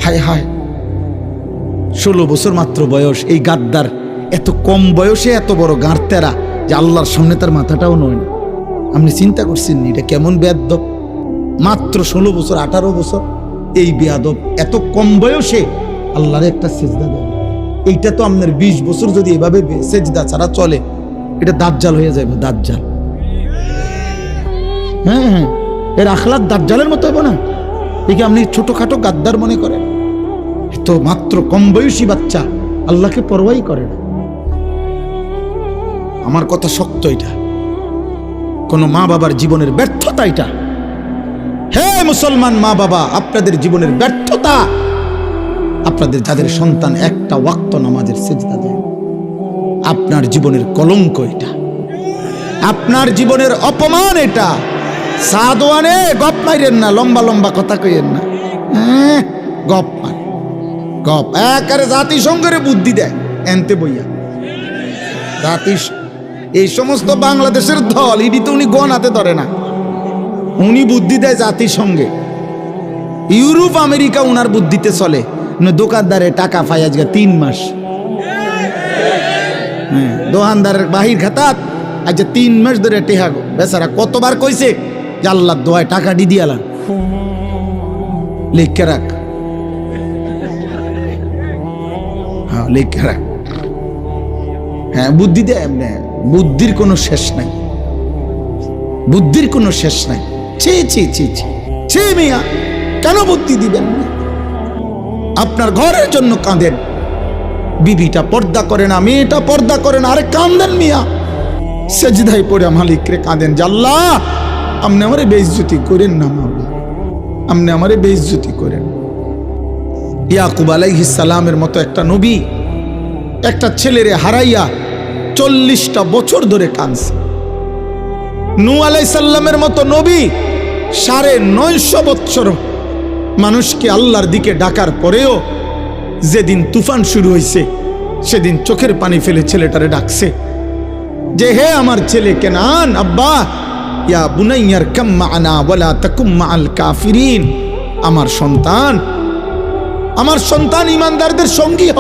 হায় হায়, 16 বছর মাত্র বয়স, এই গাদ্দার এত কম বয়সে এত বড় গাঁড়তেরা যে আল্লাহর সামনে তার মাথাটাও নয় না। আপনি চিন্তা করছেন এটা কেমন বেয়াদব? মাত্র 16 বছর 18 বছর এই বেয়াদব এত কম বয়সে আল্লাহর একটা সেজদা দেয়। এইটা তো আপনার 20 বছর যদি এভাবে সেজদা ছাড়া চলে, এটা দাজ্জাল হয়ে যাবে, দাজ্জাল। হ্যাঁ হ্যাঁ, এর আখলাক দাজ্জালের মতো হবে না? একে আপনি ছোটখাটো গাদ্দার মনে করেন? তো মাত্র কম বয়সী বাচ্চা আল্লাহকে পরোয়াই করে না। আমার কথা শক্ত, এটা কোন মা বাবার জীবনের ব্যর্থতা। এটা হে মুসলমান মা বাবা, আপনাদের জীবনের ব্যর্থতা, আপনাদের যাদের সন্তান একটা ওয়াক্ত নামাজের সিজদা দেয়, আপনার জীবনের কলঙ্ক এটা, আপনার জীবনের অপমান এটা। সাদওয়ানে গপ মাইরেন না, লম্বা লম্বা কথা কইেন না, গপ মার গপ। একারে জাতিসংঘের বুদ্ধি দেয় এনতে বইয়া। এই সমস্ত বাংলাদেশের দল ইডি তো উনি গণাতে ধরে না, উনি বুদ্ধি দেয় জাতিসংঘে। ইউরোপ আমেরিকা উনার বুদ্ধিতে চলে। দোকানদারে টাকা পাই আজকে 3 মাস, দোকানদারের বাহির খাতাত আজ 3 মাস ধরে টেহা গো। বেচারা কতবার কইছে যে আল্লাহর দোয়ায় টাকা দিয়ালাম, লিখে রাখ, হ্যাঁ লিখে রাখ। হ্যাঁ বুদ্ধি দেয় এমনি, বুদ্ধির কোনো শেষ নাই, বুদ্ধির কোনো শেষ নাই। ছি ছি ছি ছি ছি মিয়া, কেন বুদ্ধি দিবেন না? আপনার ঘরের জন্য কাঁদেন, বিবিটা পর্দা করে না, মেয়েটা পর্দা করে না, আরে কাঁদেন মিয়া, সেজদায় পড়ে মালিকরে কাঁদেন যে আল্লাহ আপনি আমারে বেইজ্জতি করেন না, মাওলা আপনি আমারে বেইজ্জতি করেন। ইয়াকুব আলাইহিস সালামের মতো একটা নবী একটা ছেলেরে হারাইয়া 40টা বছর ধরে কাঁদছে। নূহ আলাইহিস সালামের মতো নবী 950 বছর মানুষকে আল্লাহর দিকে ডাকার পরেও যেদিন তুফান শুরু হয়েছে সেদিন চোখের পানি ফেলে ছেলেটারে ডাকছে যে হে আমার ছেলে কেনান, আব্বা ইয়া বুনাইয়ার কাম মা'না ওয়ালা তাকুম মা'আল কাফিরিন, আমার সন্তান ইমানদারদের সঙ্গী হ,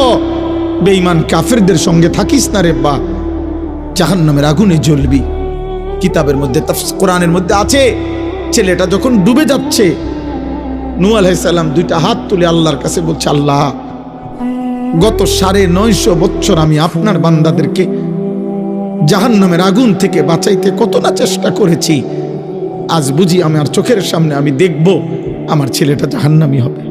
বেঈমান কাফিরদের সঙ্গে থাকিস না রে বা, জাহান্নামের আগুনে জ্বলবি। কিতাবের মধ্যে কোরআনের মধ্যে আছে, ছেলেটা যখন ডুবে যাচ্ছে নূহ আলাইহিস সালাম 2টা হাত তুলে আল্লাহর কাছে বলছে, আল্লাহ গত 950 বছর আমি আপনার বান্দাদেরকে জাহান্নামের আগুন থেকে বাঁচাইতে কত না চেষ্টা করেছি, আজ বুঝি আমার চোখের সামনে আমি দেখব আমার ছেলেটা জাহান্নামী হবে।